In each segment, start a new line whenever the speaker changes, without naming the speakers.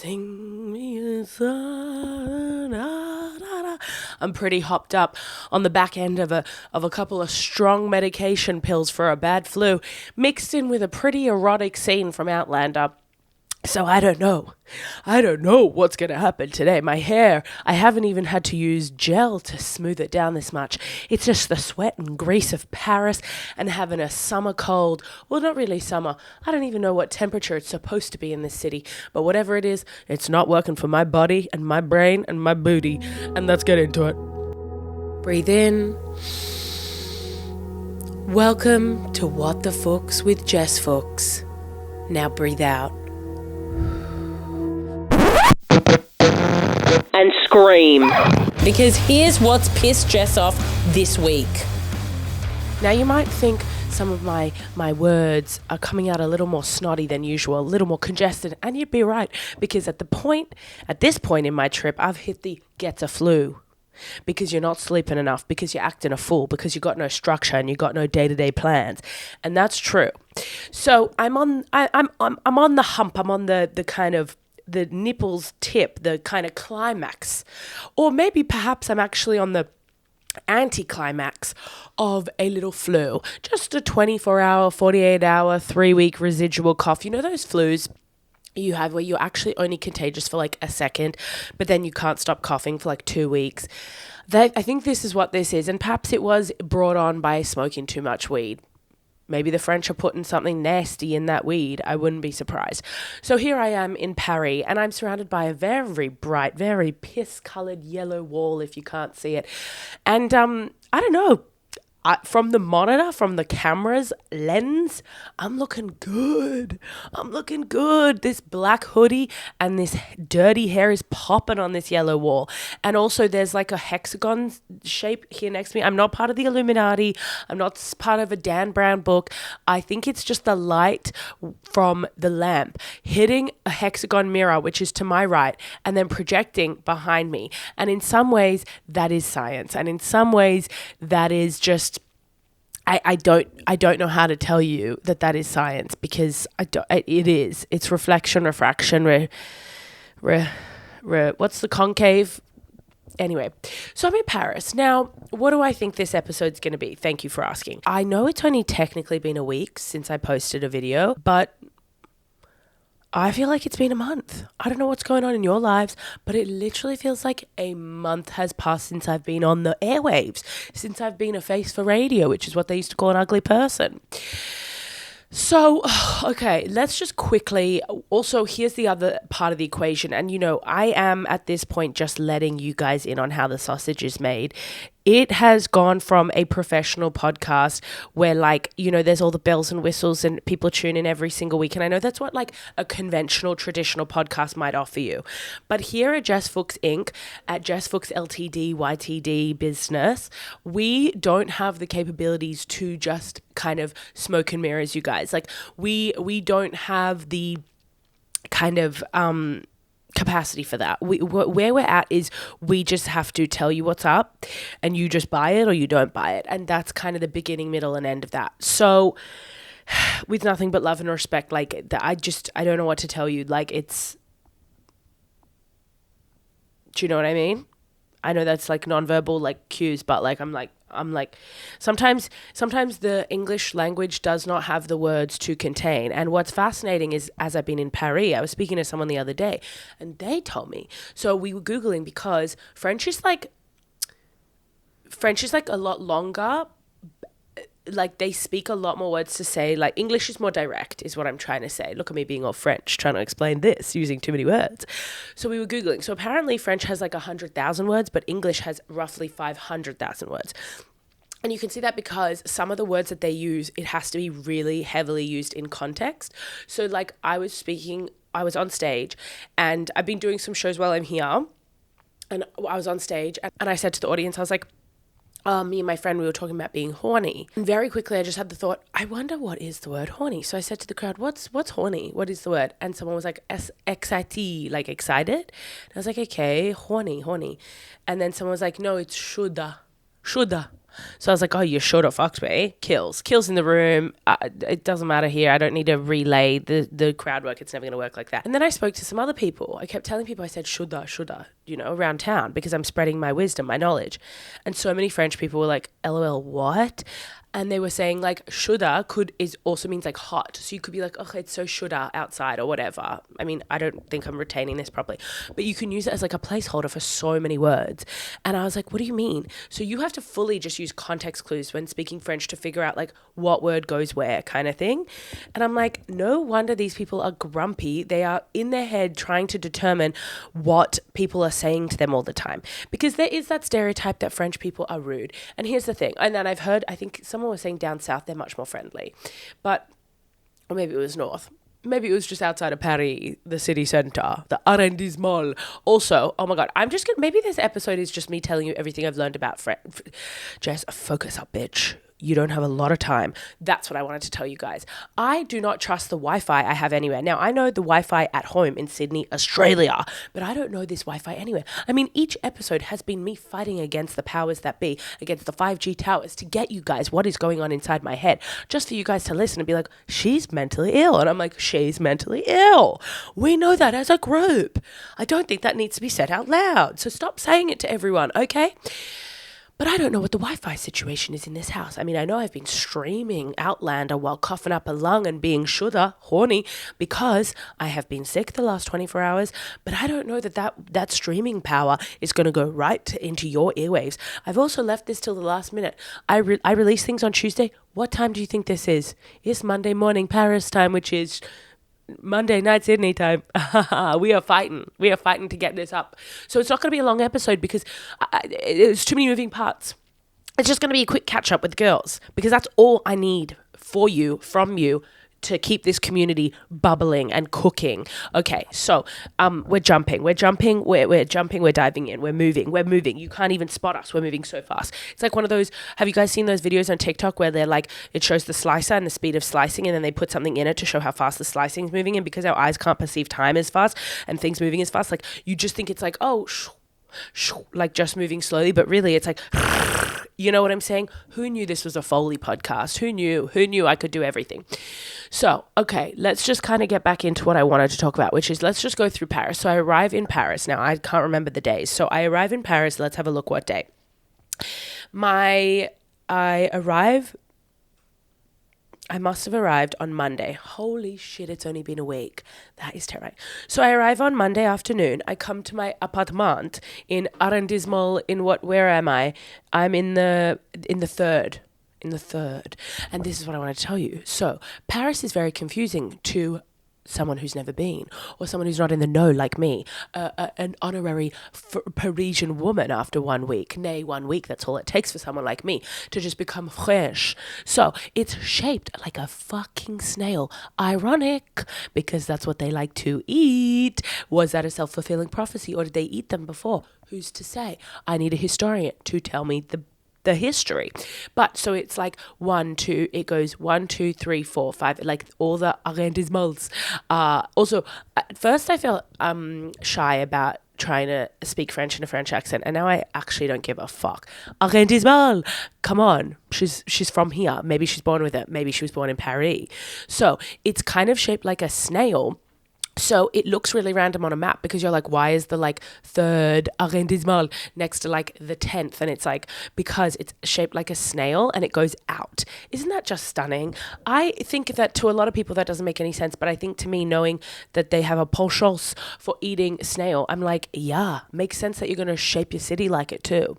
Sing me a song. I'm pretty hopped up on the back end of a couple of strong medication pills for a bad flu, mixed in with a pretty erotic scene from Outlander. So I don't know what's going to happen today. My hair, I haven't even had to use gel to smooth it down this much. It's just the sweat and grease of Paris and having a summer cold. Well, not really summer. I don't even know what temperature it's supposed to be in this city. But whatever it is, it's not working for my body and my brain and my booty. And let's get into it. Breathe in. Welcome to What the Fuchs with Jess Fuchs. Now breathe out. And scream. Because here's what's pissed Jess off this week. Now you might think some of my words are coming out a little more snotty than usual, a little more congested, and you'd be right, because at this point in my trip, I've hit the gets a flu. Because you're not sleeping enough, because you're acting a fool, because you got no structure and you got no day-to-day plans. And that's true. So I'm on the hump. I'm on the kind of the nipples tip, the kind of climax. Or maybe perhaps I'm actually on the anticlimax of a little flu. Just a 24-hour, 48-hour, 3-week residual cough. You know those flus you have where you're actually only contagious for like a second, but then you can't stop coughing for like 2 weeks. I think this is what this is. And perhaps it was brought on by smoking too much weed. Maybe the French are putting something nasty in that weed. I wouldn't be surprised. So here I am in Paris, and I'm surrounded by a very bright, very piss-colored yellow wall, if you can't see it. And I don't know. From the monitor, from the camera's lens, I'm looking good. This black hoodie and this dirty hair is popping on this yellow wall. And also there's like a hexagon shape here next to me. I'm not part of the Illuminati. I'm not part of a Dan Brown book. I think it's just the light from the lamp hitting a hexagon mirror, which is to my right, and then projecting behind me. And in some ways, that is science. And in some ways, that is just... I don't know how to tell you that is science, because it is. It's reflection, refraction, what's the concave? Anyway, so I'm in Paris. Now, what do I think this episode's going to be? Thank you for asking. I know it's only technically been a week since I posted a video, but I feel like it's been a month. I don't know what's going on in your lives, but it literally feels like a month has passed since I've been on the airwaves, since I've been a face for radio, which is what they used to call an ugly person. So, okay, let's just quickly, also here's the other part of the equation. And, I am at this point just letting you guys in on how the sausage is made. It has gone from a professional podcast where there's all the bells and whistles and people tune in every single week. And I know that's what a conventional, traditional podcast might offer you. But here at Jess Fuchs Inc., at Jess Fuchs Ltd, YTD business, we don't have the capabilities to just kind of smoke and mirrors you guys. We don't have the kind of... capacity for that. Where we're at is we just have to tell you what's up and you just buy it or you don't buy it. And that's kind of the beginning, middle, and end of that. So with nothing but love and respect, I don't know what to tell you. It's, do you know what I mean? I know that's nonverbal cues, but I'm sometimes the English language does not have the words to contain. And what's fascinating is, as I've been in Paris, I was speaking to someone the other day and they told me, so we were Googling, because French is a lot longer. They speak a lot more words to say. English is more direct, is what I'm trying to say. Look at me being all French, trying to explain this using too many words. So we were Googling. So apparently French has 100,000 words, but English has roughly 500,000 words. And you can see that because some of the words that they use, it has to be really heavily used in context. So I was on stage, and I've been doing some shows while I'm here, and I was on stage and I said to the audience, I was like, me and my friend, we were talking about being horny. And very quickly, I just had the thought, I wonder what is the word horny? So I said to the crowd, what's horny? What is the word? And someone was like, excited, excited. And I was like, okay, horny. And then someone was like, no, it's shoulda. So I was like, oh, you shoulda fucked me. Kills in the room. It doesn't matter here. I don't need to relay the crowd work. It's never going to work like that. And then I spoke to some other people. I kept telling people, I said, shoulda, around town, because I'm spreading my wisdom, my knowledge. And so many French people were like, LOL, what? And they were saying like shoulda also means like hot. So you could be like, oh, it's so shoulda outside or whatever. I mean, I don't think I'm retaining this properly, but you can use it as like a placeholder for so many words. And I was like, what do you mean? So you have to fully just use context clues when speaking French to figure out like what word goes where kind of thing. And I'm like, no wonder these people are grumpy. They are in their head trying to determine what people are saying to them all the time, because there is that stereotype that French people are rude. And here's the thing. And then I've heard, I think someone was saying down south, they're much more friendly, or maybe it was north. Maybe it was just outside of Paris, the city centre, the arrondissement. Also, oh my God, maybe this episode is just me telling you everything I've learned about Jess, focus up, bitch. You don't have a lot of time. That's what I wanted to tell you guys. I do not trust the Wi-Fi I have anywhere. Now, I know the Wi-Fi at home in Sydney, Australia, but I don't know this Wi-Fi anywhere. I mean, each episode has been me fighting against the powers that be, against the 5G towers, to get you guys what is going on inside my head, just for you guys to listen and be like, she's mentally ill. And I'm like, she's mentally ill. We know that as a group. I don't think that needs to be said out loud. So stop saying it to everyone, okay? But I don't know what the Wi-Fi situation is in this house. I mean, I know I've been streaming Outlander while coughing up a lung and being horny, because I have been sick the last 24 hours. But I don't know that streaming power is going to go right into your earwaves. I've also left this till the last minute. I release things on Tuesday. What time do you think this is? It's Monday morning Paris time, which is Monday night Sydney time. We are fighting to get this up. So it's not going to be a long episode, because it's too many moving parts. It's just going to be a quick catch up with girls, because that's all I need from you to keep this community bubbling and cooking. Okay, so we're jumping, we're diving in, we're moving. You can't even spot us. We're moving so fast. It's like one of those, have you guys seen those videos on TikTok where they're like, it shows the slicer and the speed of slicing, and then they put something in it to show how fast the slicing is moving, and because our eyes can't perceive time as fast and things moving as fast, like you just think it's like, oh, like just moving slowly, but really it's like, you know what I'm saying? Who knew this was a Foley podcast? Who knew I could do everything? So, okay, let's just kind of get back into what I wanted to talk about, which is, let's just go through Paris. So I arrive in Paris. Now, I can't remember the days. So I arrive in Paris. Let's have a look what day. I must have arrived on Monday. Holy shit, it's only been a week. That is terrifying. So I arrive on Monday afternoon. I come to my appartement in arrondissement where am I? I'm in the third. And this is what I want to tell you. So Paris is very confusing to someone who's never been, or someone who's not in the know like me, an honorary Parisian woman after 1 week. Nay, 1 week, that's all it takes for someone like me to just become French. So it's shaped like a fucking snail. Ironic, because that's what they like to eat. Was that a self-fulfilling prophecy, or did they eat them before? Who's to say? I need a historian to tell me the history. But so it's like 1, 2, it goes 1, 2, 3, 4, 5, like all the arrondissements. Also, at first I felt shy about trying to speak French in a French accent, and now I actually don't give a fuck. Arrondissement, come on, she's from here. Maybe she's born with it. Maybe she was born in Paris. So it's kind of shaped like a snail. So it looks really random on a map, because you're like, why is the like third arrondissement next to like the 10th? And it's like, because it's shaped like a snail and it goes out. Isn't that just stunning? I think that to a lot of people that doesn't make any sense, but I think to me, knowing that they have a penchant for eating snail, I'm like, yeah, makes sense that you're going to shape your city like it too.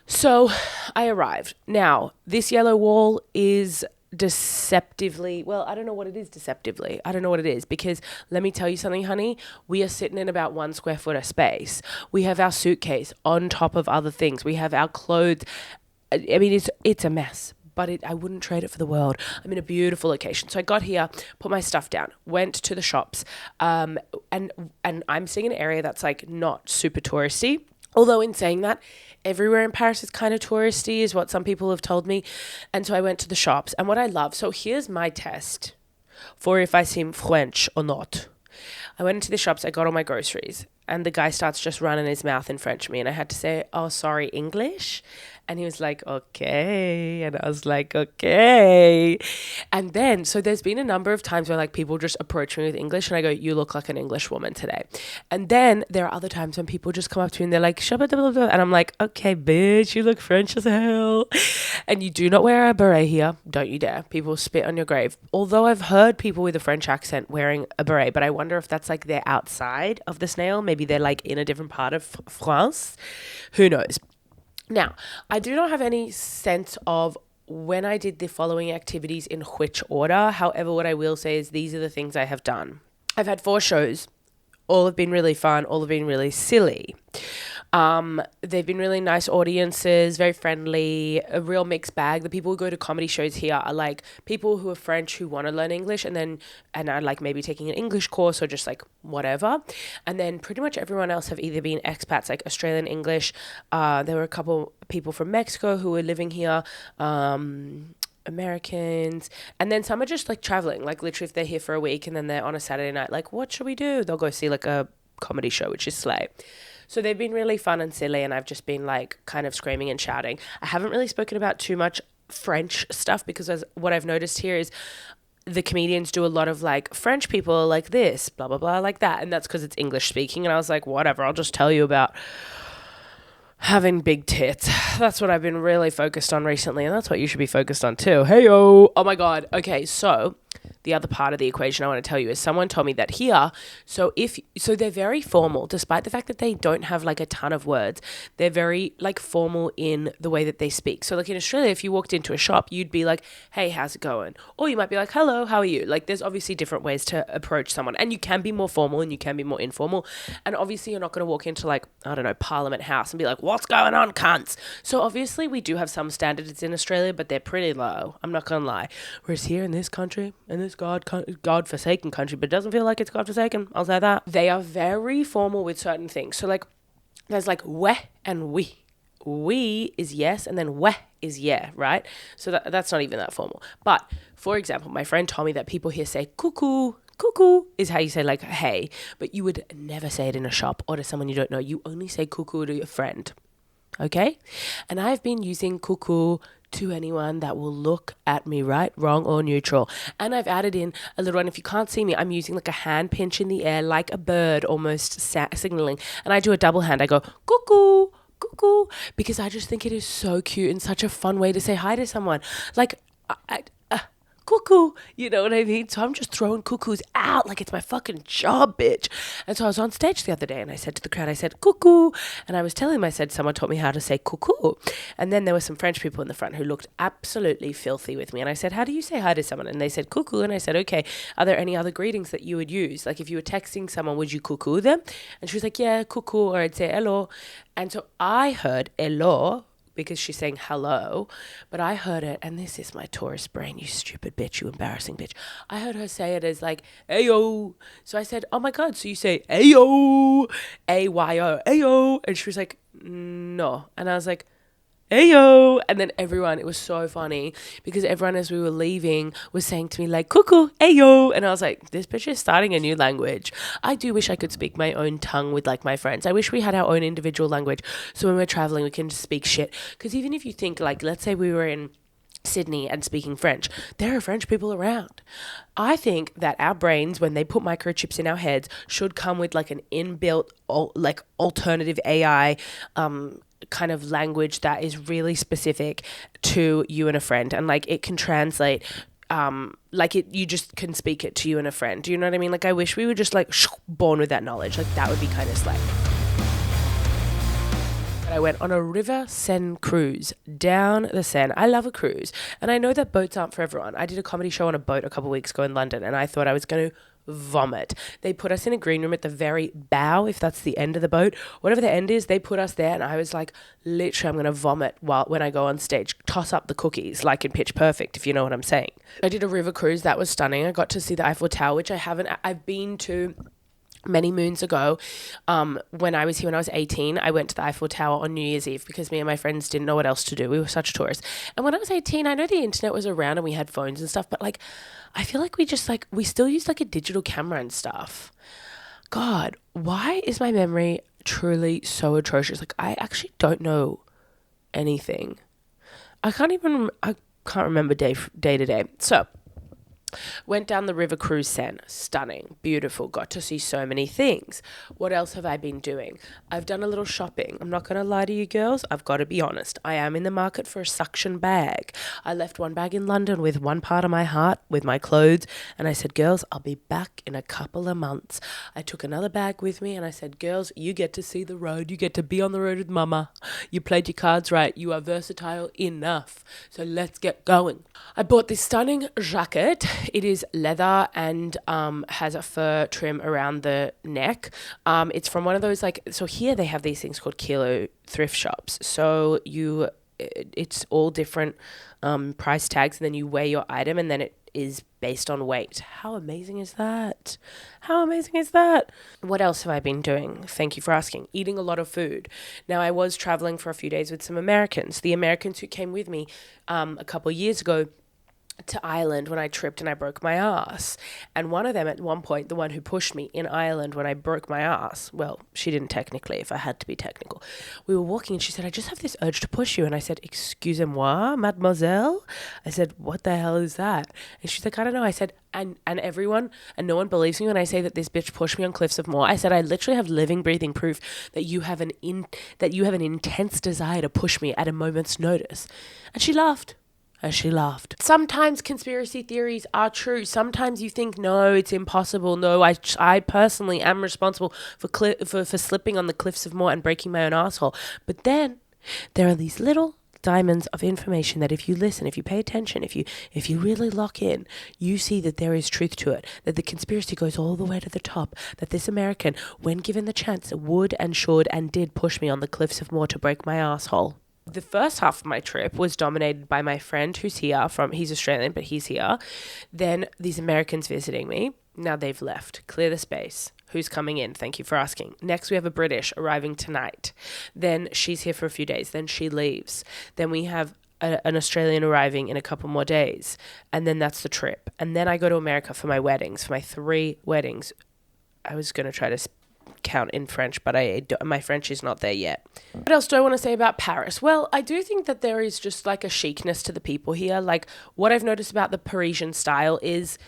So I arrived. Now, this yellow wall is deceptively, well, I don't know what it is deceptively. I don't know what it is, because let me tell you something, honey. We are sitting in about 1 square foot of space. We have our suitcase on top of other things. We have our clothes. I mean, it's a mess, but I wouldn't trade it for the world. I'm in a beautiful location. So I got here, put my stuff down, went to the shops, and I'm seeing an area that's like not super touristy. Although in saying that, everywhere in Paris is kind of touristy, is what some people have told me. And so I went to the shops. And what I love, so here's my test for if I seem French or not. I went into the shops, I got all my groceries, and the guy starts just running his mouth in French to me. And I had to say, oh, sorry, English? And he was like, okay. And I was like, okay. And then, so there's been a number of times where like people just approach me with English and I go, you look like an English woman today. And then there are other times when people just come up to me and they're like, shabba blah, blah, blah. And I'm like, okay, bitch, you look French as hell. And you do not wear a beret here. Don't you dare. People spit on your grave. Although I've heard people with a French accent wearing a beret, but I wonder if that's like they're outside of the snail. Maybe they're like in a different part of France. Who knows? Now, I do not have any sense of when I did the following activities in which order. However, what I will say is these are the things I have done. I've had 4 shows. All have been really fun. All have been really silly. They've been really nice audiences, very friendly, a real mixed bag. The people who go to comedy shows here are like people who are French who want to learn English and are like maybe taking an English course or just like whatever. And then pretty much everyone else have either been expats, like Australian English. There were a couple people from Mexico who were living here, Americans, and then some are just like traveling, like literally if they're here for a week and then they're on a Saturday night, like what should we do? They'll go see like a comedy show, which is slay. So they've been really fun and silly, and I've just been like kind of screaming and shouting. I haven't really spoken about too much French stuff because what I've noticed here is the comedians do a lot of like French people like this, blah, blah, blah, like that. And that's because it's English speaking. And I was like, whatever, I'll just tell you about having big tits. That's what I've been really focused on recently. And that's what you should be focused on too. Hey-o. Oh my God. Okay. So the other part of the equation I want to tell you is someone told me that here, so they're very formal, despite the fact that they don't have like a ton of words. They're very like formal in the way that they speak. So like in Australia, if you walked into a shop, you'd be like, hey, how's it going? Or you might be like, hello, how are you? Like there's obviously different ways to approach someone, and you can be more formal and you can be more informal. And obviously you're not going to walk into like, I don't know, Parliament House and be like, what's going on, cunts? So obviously we do have some standards in Australia, but they're pretty low. I'm not going to lie. Whereas here in this country, in this God-forsaken country, but it doesn't feel like it's God-forsaken, I'll say that. They are very formal with certain things. So like there's like we and we. We is yes, and then we is yeah, right? So that's not even that formal. But for example, my friend told me that people here say coucou. Coucou is how you say like hey, but you would never say it in a shop or to someone you don't know. You only say coucou to your friend. Okay? And I've been using coucou to anyone that will look at me, right, wrong, or neutral. And I've added in a little one. If you can't see me, I'm using like a hand pinch in the air, like a bird almost signaling. And I do a double hand. I go, cuckoo, cuckoo, because I just think it is so cute and such a fun way to say hi to someone. Like, cuckoo, you know what I mean? So I'm just throwing cuckoos out like it's my fucking job, bitch. And so I was on stage the other day and I said to the crowd, I said, cuckoo. And I was telling them, I said, someone taught me how to say cuckoo. And then there were some French people in the front who looked absolutely filthy with me. And I said, how do you say hi to someone? And they said, cuckoo. And I said, okay, are there any other greetings that you would use? Like if you were texting someone, would you cuckoo them? And she was like, yeah, cuckoo. Or I'd say hello. And so I heard hello, because she's saying hello, but I heard it, and this is my tourist brain, you stupid bitch, you embarrassing bitch. I heard her say it as like, ayo. So I said, oh my God, so you say ayo, A-Y-O, ayo. And she was like, no. And I was like, ayo. And then everyone, it was so funny because everyone as we were leaving was saying to me like, cuckoo, ayo. And I was like, this bitch is starting a new language. I do wish I could speak my own tongue with like my friends. I wish we had our own individual language. So when we're traveling, we can just speak shit. Because even if you think like, let's say we were in Sydney and speaking French, there are French people around. I think that our brains, when they put microchips in our heads, should come with like an inbuilt like alternative AI kind of language that is really specific to you and a friend, and like it can translate like it, you just can speak it to you and a friend. Do you know what I mean? Like I wish we were just like born with that knowledge. Like that would be kind of slay. I went on a River Seine cruise down the Seine. I love a cruise, and I know that boats aren't for everyone. I did a comedy show on a boat a couple of weeks ago in London, and I thought I was going to vomit. They put us in a green room at the very bow, if that's the end of the boat, whatever the end is, they put us there, and I was like, literally, I'm going to vomit when I go on stage. Toss up the cookies, like in Pitch Perfect, if you know what I'm saying. I did a river cruise. That was stunning. I got to see the Eiffel Tower, which I've been to many moons ago. When I was here when I was 18, I went to the Eiffel Tower on New Year's Eve because me and my friends didn't know what else to do. We were such tourists. And when I was 18, I know the internet was around and we had phones and stuff, but like I feel like we still use like a digital camera and stuff. God, why is my memory truly so atrocious? Like I actually don't know anything. I can't remember day to day. So, went down the river cruise Seine. Stunning, beautiful, got to see so many things. What else have I been doing? I've done a little shopping. I'm not going to lie to you girls. I've got to be honest. I am in the market for a suction bag. I left one bag in London with one part of my heart, with my clothes, and I said, girls, I'll be back in a couple of months. I took another bag with me and I said, girls, you get to see the road. You get to be on the road with mama. You played your cards right. You are versatile enough. So let's get going. I bought this stunning jacket. It is leather and has a fur trim around the neck. It's from one of those, so here they have these things called kilo thrift shops. So it's all different price tags, and then you weigh your item, and then it is based on weight. How amazing is that? How amazing is that? What else have I been doing? Thank you for asking. Eating a lot of food. Now, I was traveling for a few days with some Americans. The Americans who came with me a couple of years ago to Ireland when I tripped and I broke my ass. And one of them at one point, the one who pushed me in Ireland when I broke my ass, well, she didn't technically, if I had to be technical. We were walking and she said, I just have this urge to push you. And I said, excusez-moi, mademoiselle? I said, what the hell is that? And she's like, I don't know. I said, and no one believes me when I say that this bitch pushed me on cliffs of Moher. I said, I literally have living, breathing proof that you have an intense desire to push me at a moment's notice. And she laughed. Sometimes conspiracy theories are true. Sometimes you think, no, it's impossible. No, I personally am responsible for slipping on the cliffs of Moher and breaking my own asshole. But then there are these little diamonds of information that if you listen, if you pay attention, if you really lock in, you see that there is truth to it, that the conspiracy goes all the way to the top, that this American, when given the chance, would and should and did push me on the cliffs of Moher to break my asshole. The first half of my trip was dominated by my friend who's here he's Australian, but he's here. Then these Americans visiting me. Now they've left. Clear the space. Who's coming in? Thank you for asking. Next, we have a British arriving tonight. Then she's here for a few days. Then she leaves. Then we have an Australian arriving in a couple more days. And then that's the trip. And then I go to America for my weddings, for my 3 weddings. I was going to try to count in French, but my French is not there yet. What else do I want to say about Paris? Well, I do think that there is just like a chicness to the people here. Like, what I've noticed about the Parisian style is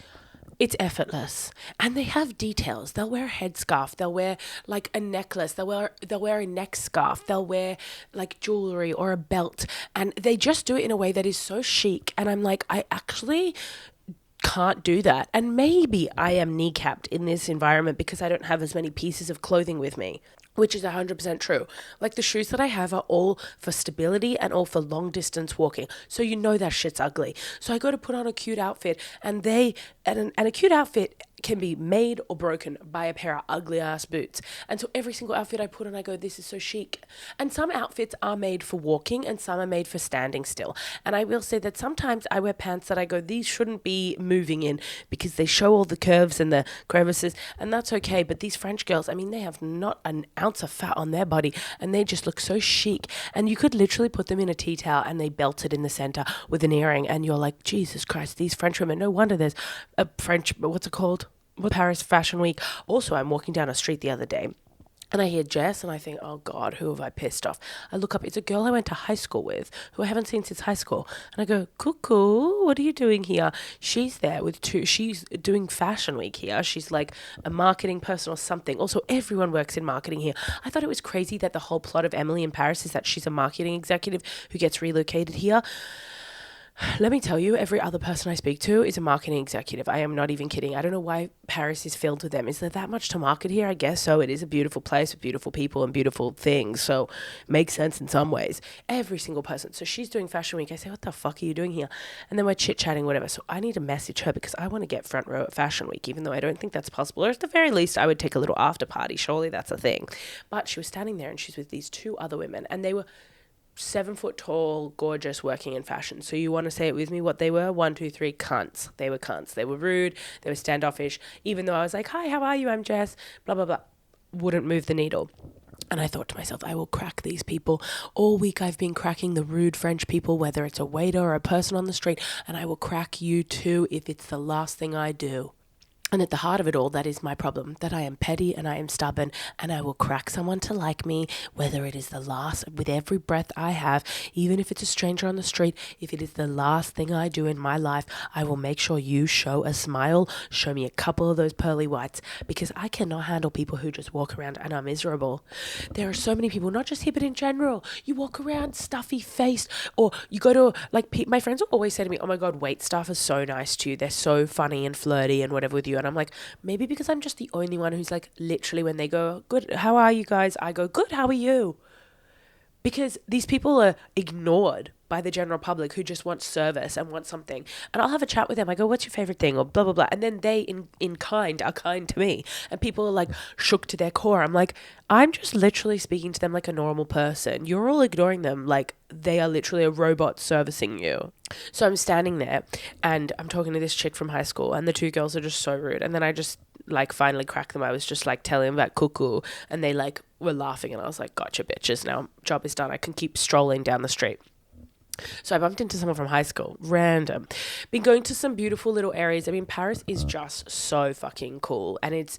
it's effortless, and they have details. They'll wear a headscarf. They'll wear like a necklace. They'll wear a neck scarf. They'll wear like jewelry or a belt, and they just do it in a way that is so chic. And I'm like, I actually can't do that. And maybe I am kneecapped in this environment because I don't have as many pieces of clothing with me, which is 100% true. Like, the shoes that I have are all for stability and all for long distance walking. So you know that shit's ugly. So I go to put on a cute outfit, and a cute outfit can be made or broken by a pair of ugly ass boots. And so every single outfit I put on, I go, this is so chic. And some outfits are made for walking and some are made for standing still. And I will say that sometimes I wear pants that I go, these shouldn't be moving in because they show all the curves and the crevices, and that's okay. But these French girls, I mean, they have not an ounce of fat on their body and they just look so chic. And you could literally put them in a tea towel and they belt it in the center with an earring, and you're like, Jesus Christ, these French women, no wonder there's a French, what's it called? Paris Fashion Week. Also, I'm walking down a street the other day and I hear Jess and I think, oh God, who have I pissed off? I look up, it's a girl I went to high school with who I haven't seen since high school. And I go, Coucou, what are you doing here? She's there she's doing Fashion Week here. She's like a marketing person or something. Also, everyone works in marketing here. I thought it was crazy that the whole plot of Emily in Paris is that she's a marketing executive who gets relocated here. Let me tell you, every other person I speak to is a marketing executive. I am not even kidding. I don't know why Paris is filled with them. Is there that much to market here? I guess so. It is a beautiful place with beautiful people and beautiful things. So it makes sense in some ways. Every single person. So she's doing Fashion Week. I say, what the fuck are you doing here? And then we're chit-chatting, whatever. So I need to message her because I want to get front row at Fashion Week, even though I don't think that's possible. Or at the very least, I would take a little after party. Surely that's a thing. But she was standing there and she's with these 2 other women, and they were 7 foot tall, gorgeous, working in fashion. So you want to say it with me what they were? 1, 2, 3, cunts. They were cunts. They were rude. They were standoffish. Even though I was like, hi, how are you? I'm Jess. Blah, blah, blah. Wouldn't move the needle. And I thought to myself, I will crack these people. All week I've been cracking the rude French people, whether it's a waiter or a person on the street. And I will crack you too if it's the last thing I do. And at the heart of it all, that is my problem, that I am petty and I am stubborn and I will crack someone to like me, whether it is the last, with every breath I have, even if it's a stranger on the street, if it is the last thing I do in my life, I will make sure you show a smile, show me a couple of those pearly whites, because I cannot handle people who just walk around and are miserable. There are so many people, not just here, but in general. You walk around stuffy faced, or you go to, like, my friends will always say to me, oh my God, wait staff are so nice to you. They're so funny and flirty and whatever with you. And I'm like, maybe because I'm just the only one who's like, literally when they go, good, how are you guys? I go, good, how are you? Because these people are ignored by the general public who just want service and want something. And I'll have a chat with them. I go, what's your favorite thing? Or blah, blah, blah. And then they, in kind, are kind to me. And people are like shook to their core. I'm like, I'm just literally speaking to them like a normal person. You're all ignoring them like they are literally a robot servicing you. So I'm standing there and I'm talking to this chick from high school and the two girls are just so rude. And then I just like finally cracked them. I was just like telling them about Coucou and they like were laughing and I was like, gotcha bitches, now job is done. I can keep strolling down the street. So I bumped into someone from high school, random. Been going to some beautiful little areas. I mean, Paris is just so fucking cool. And it's,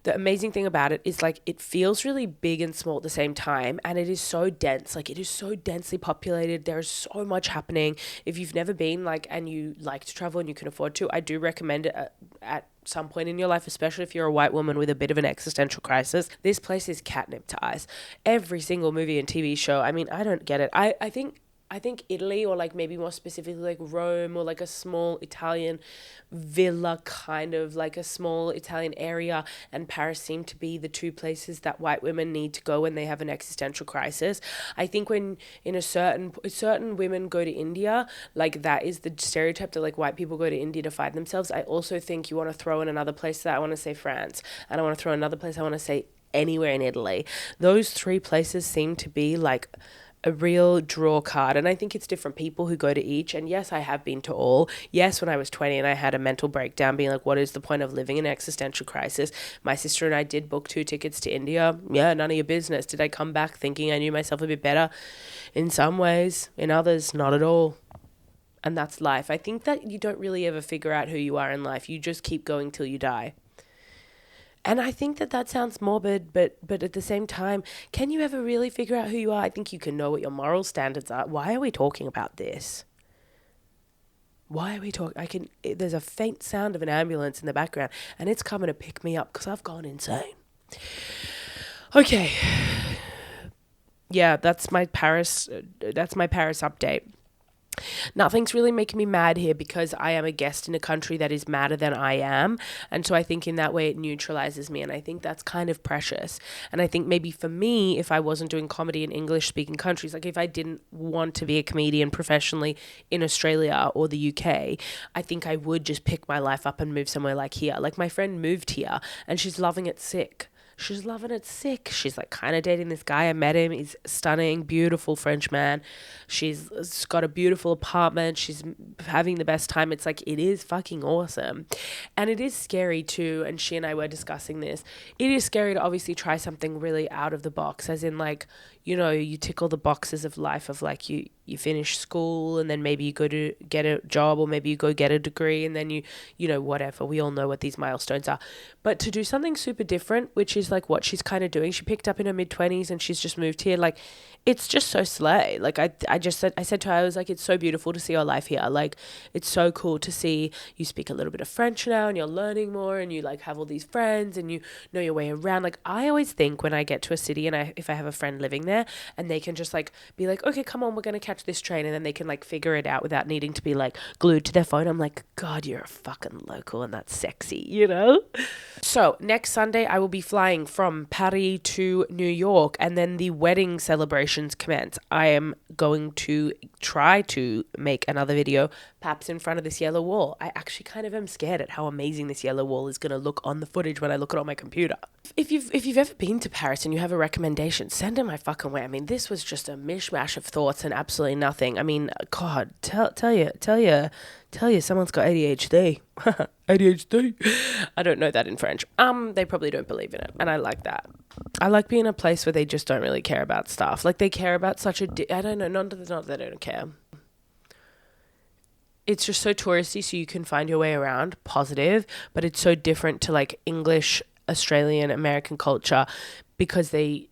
the amazing thing about it is like it feels really big and small at the same time, and it is so dense. Like it is so densely populated. There's so much happening. If you've never been, like, and you like to travel and you can afford to, I do recommend it at some point in your life, especially if you're a white woman with a bit of an existential crisis. This place is catnip to eyes. Every single movie and TV show. I mean, I don't get it. I think Italy, or like maybe more specifically like Rome, or like a small Italian villa, kind of like a small Italian area, and Paris seem to be the two places that white women need to go when they have an existential crisis. I think when in a certain women go to India, like that is the stereotype that like white people go to India to find themselves. I also think you want to throw in another place that I want to say France, and I want to throw another place I want to say anywhere in Italy. Those three places seem to be like a real draw card, and I think it's different people who go to each. And yes, I have been to all. Yes, when I was 20 and I had a mental breakdown being like, what is the point of living in an existential crisis? My sister and I did book 2 tickets to India. Yeah, none of your business. Did I come back thinking I knew myself a bit better? In some ways, in others, not at all. And that's life. I think that you don't really ever figure out who you are in life. You just keep going till you die. And I think that sounds morbid, but at the same time, can you ever really figure out who you are? I think you can know what your moral standards are. Why are we talking about this? Why are we talking? There's a faint sound of an ambulance in the background, and it's coming to pick me up because I've gone insane. Okay. Yeah, that's my Paris update. Nothing's really making me mad here because I am a guest in a country that is madder than I am. And so I think in that way it neutralizes me. And I think that's kind of precious. And I think maybe for me, if I wasn't doing comedy in English speaking countries, like if I didn't want to be a comedian professionally in Australia or the UK, I think I would just pick my life up and move somewhere like here. Like my friend moved here and she's loving it sick. She's loving it sick. She's like kind of dating this guy. I met him. He's stunning, beautiful French man. She's got a beautiful apartment. She's having the best time. It's like, it is fucking awesome. And it is scary too. And she and I were discussing this. It is scary to obviously try something really out of the box, as in like, you know, you tick all the boxes of life of like you finish school and then maybe you go to get a job, or maybe you go get a degree and then you know, whatever. We all know what these milestones are. But to do something super different, which is like what she's kind of doing. She picked up in her mid-20s and she's just moved here. Like, it's just so slay. Like I said to her, I was like, it's so beautiful to see your life here. Like, it's so cool to see you speak a little bit of French now and you're learning more and you like have all these friends and you know your way around. Like, I always think when I get to a city and if I have a friend living there and they can just like be like, okay, come on, we're going to catch this train, and then they can like figure it out without needing to be like glued to their phone. I'm like, God, you're a fucking local and that's sexy, you know? So next Sunday I will be flying from Paris to New York, and then the wedding celebrations commence. I am going to try to make another video perhaps in front of this yellow wall. I actually kind of am scared at how amazing this yellow wall is going to look on the footage when I look at it on my computer. If you've ever been to Paris and you have a recommendation, send it my fucking way. I mean, this was just a mishmash of thoughts and absolutely nothing. I mean, God, tell you someone's got ADHD. ADHD. I don't know that in French. They probably don't believe in it, and I like that. I like being in a place where they just don't really care about stuff. Like, they care about such a I don't know, not that they don't care. it's just so touristy, so you can find your way around, positive, but it's so different to like English, Australian, American culture because they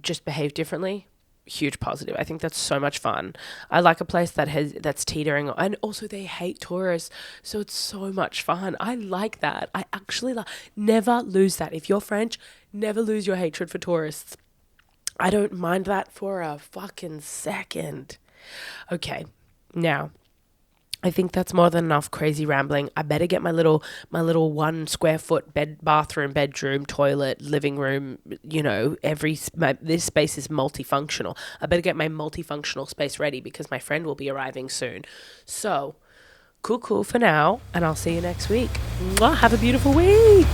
just behave differently. Huge positive. I think that's so much fun. I like a place that's teetering, and also they hate tourists, so it's so much fun. I like that. I actually never lose that. If you're French, never lose your hatred for tourists. I don't mind that for a fucking second. Okay, now I think that's more than enough crazy rambling. I better get my little 1 square foot bathroom, bedroom, toilet, living room. This space is multifunctional. I better get my multifunctional space ready because my friend will be arriving soon. So, coucou for now, and I'll see you next week. Mwah, have a beautiful week.